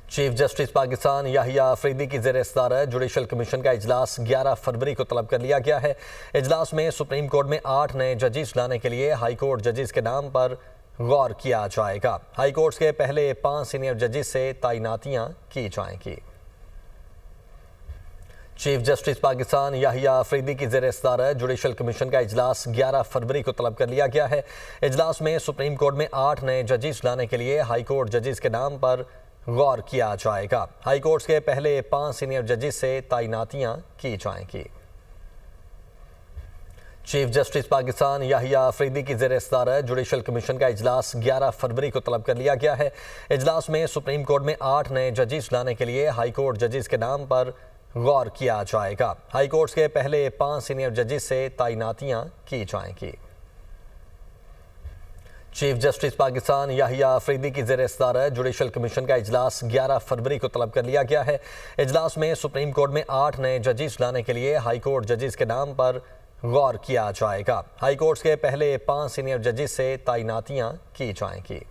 Chief justice Pakistan Yahya Afridi की ज़ेर सदारत जुडिशल कमीशन का इजलास 11 फरवरी को तलब कर लिया गया है। इजलास में सुप्रीम कोर्ट में 8 नए जजेस लाने के लिए हाई कोर्ट जजेस के नाम पर गौर किया जाएगा। हाई कोर्ट के पहले 5 सीनियर जजेस से तैनातियां की जाएंगी। चीफ जस्टिस पाकिस्तान याहिया अफरीदी की ज़ेर सदारत जुडिशल कमीशन का इजलास 11 फरवरी को तलब कर लिया गया है। इजलास में सुप्रीम कोर्ट में 8 नए जजेस लाने के लिए हाई कोर्ट जजेस के नाम पर गौर किया जाएगा। हाई कोर्ट के पहले 5 सीनियर जजेस से तैनातियां की जाएंगी। चीफ जस्टिस पाकिस्तान याहिया अफरीदी की ज़ेर सदारत जुडिशल कमीशन का इजलास 11 फरवरी को तलब कर लिया गया है। इजलास में सुप्रीम कोर्ट में 8 नए जजेस लाने के लिए हाई कोर्ट जजेस के नाम पर गौर किया जाएगा। हाई कोर्ट के पहले 5 सीनियर जजेस से तैनातियां की जाएंगी। चीफ जस्टिस पाकिस्तान याहिया अफरीदी की ज़ेर सदारत जुडिशल कमीशन का इजलास 11 फरवरी को तलब कर लिया गया है। इजलास में सुप्रीम कोर्ट में 8 नए जजेस लाने के लिए हाई कोर्ट जजेस के नाम पर गौर किया जाएगा। हाई कोर्ट के पहले 5 सीनियर जजेस से तैनातियां की जाएंगी।